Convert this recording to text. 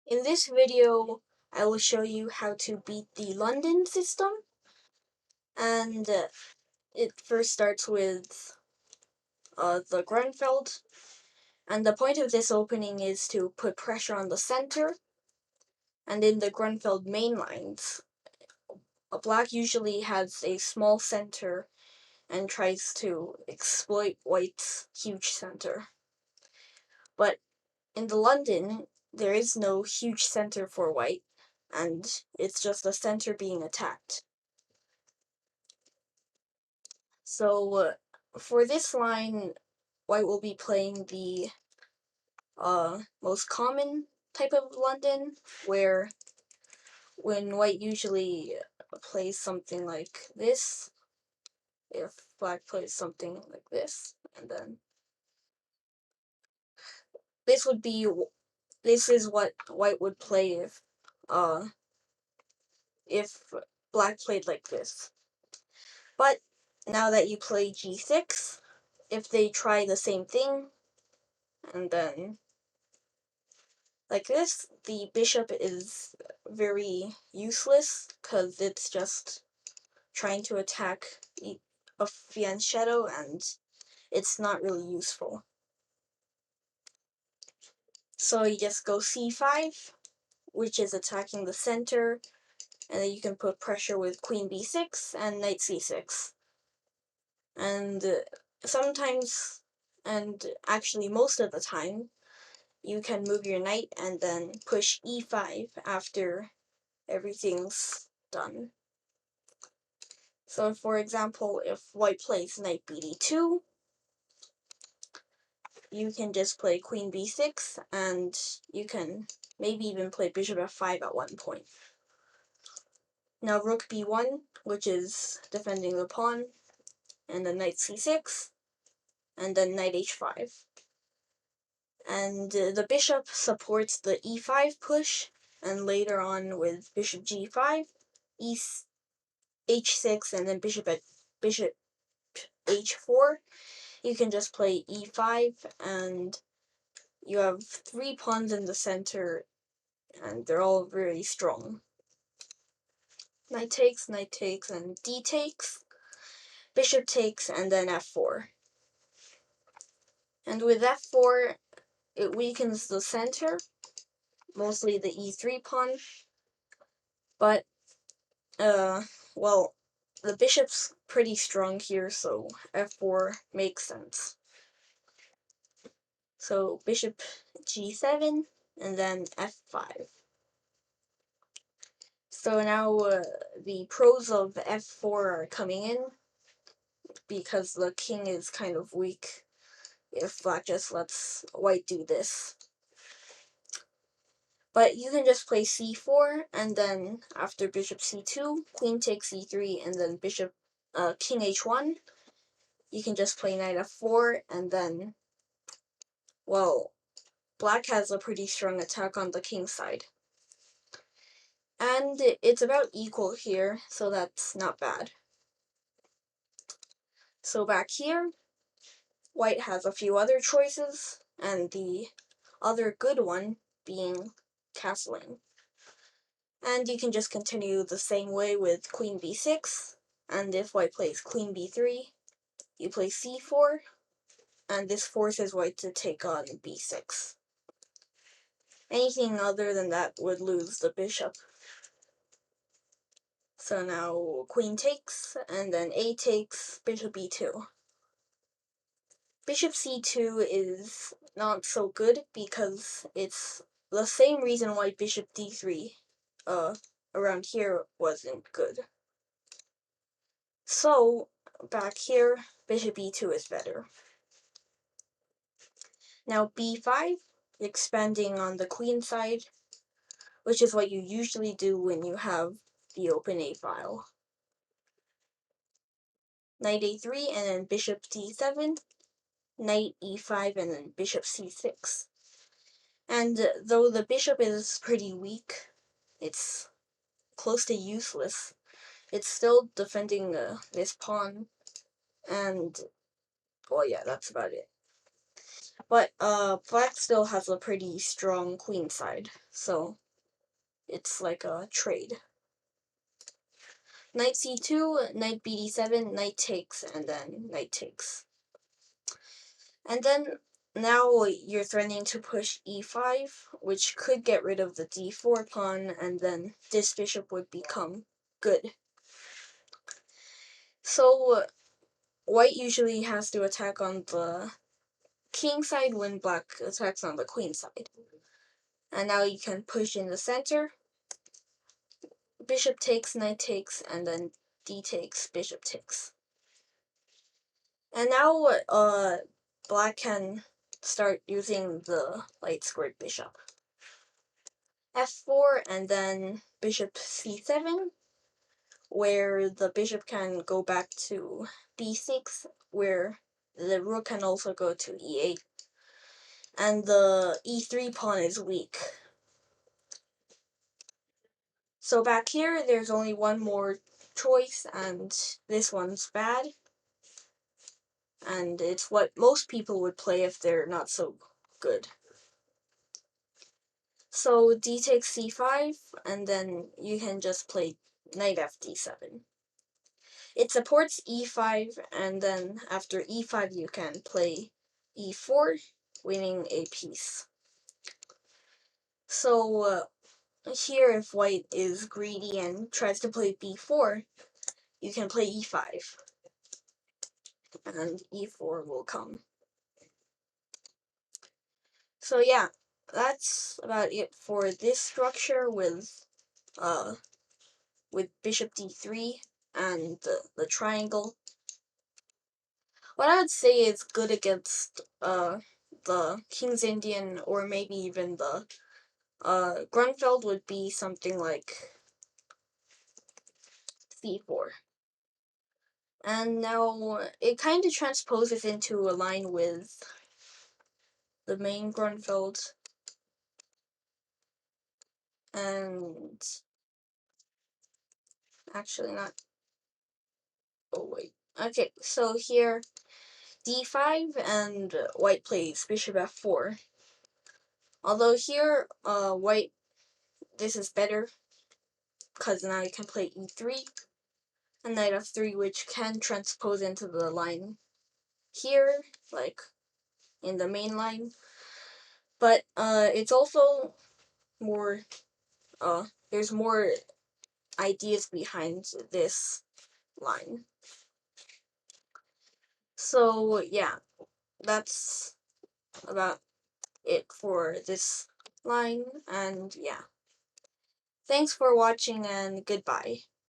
In this video, I will show you how to beat the London system, and it first starts with the Grunfeld, and the point of this opening is to put pressure on the center, and in the Grunfeld main lines, a black usually has a small center and tries to exploit white's huge center. But in the London, there is no huge center for white, and it's just a center being attacked. So for this line, white will be playing the most common type of London, where when white usually plays something like this, if black plays something like this, and then this would be, this is what white would play if black played like this. But now that you play g6, if they try the same thing, and then like this, the bishop is very useless because it's just trying to attack a fianchetto and it's not really useful. So you just go c5, which is attacking the center, and then you can put pressure with queen b6 and knight c6. And sometimes, and actually most of the time, you can move your knight and then push e5 after everything's done. So for example, if white plays knight bd2, you can just play queen b6, and you can maybe even play bishop f5 at one point. Now rook b1, which is defending the pawn, and then knight c6, and then knight h5. And the bishop supports the e5 push, and later on with bishop g5, h6, and then bishop h4, you can just play e5, and you have 3 pawns in the center, and they're all very strong. Knight takes, and d takes, bishop takes, and then f4. And with f4, it weakens the center, mostly the e3 pawn, but, well, the bishop's pretty strong here, so f4 makes sense. So bishop g7, and then f5. So now the pros of f4 are coming in, because the king is kind of weak if black just lets white do this. But you can just play c4, and then after bishop c2, queen takes c3, and then king h1. You can just play knight f4, and then, well, black has a pretty strong attack on the king side. And it's about equal here, so that's not bad. So back here, white has a few other choices, and the other good one being castling. And you can just continue the same way with queen b6, and if white plays queen b3, you play c4, and this forces white to take on b6. Anything other than that would lose the bishop. So now queen takes, and then a takes, bishop e2. Bishop c2 is not so good because it's the same reason why bishop d3 around here wasn't good. So back here, bishop e2 is better. Now b5, expanding on the queen side, which is what you usually do when you have the open a file. Knight a3, and then bishop d7, knight e5, and then bishop c6. And though the bishop is pretty weak, it's close to useless, it's still defending this pawn, and, well, yeah, that's about it. But black still has a pretty strong queen side, so it's like a trade. Knight c2, knight bd7, knight takes, and then knight takes. And then now you're threatening to push e5, which could get rid of the d4 pawn, and then this bishop would become good. So white usually has to attack on the king side when black attacks on the queen side. And now you can push in the center. Bishop takes, knight takes, and then d takes, bishop takes. And now black can start using the light squared bishop. f4 and then bishop c7, where the bishop can go back to b6, where the rook can also go to e8, and the e3 pawn is weak. So back here, there's only one more choice, and this one's bad. And it's what most people would play if they're not so good. So d takes c5, and then you can just play knight fd7. It supports e5, and then after e5 you can play e4, winning a piece. So here, if white is greedy and tries to play b4, you can play e5, and e4 will come. So yeah, that's about it for this structure with bishop d3 and the triangle. What I would say is good against the King's Indian, or maybe even the Grunfeld, would be something like c4. And now it kind of transposes into a line with the main Grunfeld. And actually not. Oh wait. Okay, so here d5 and white plays bishop f4. Although here, white, this is better because now you can play e3 and knight f3, which can transpose into the line here, like in the main line. But it's also more, there's more ideas behind this line. So yeah, that's about it for this line, and yeah. Thanks for watching, and goodbye.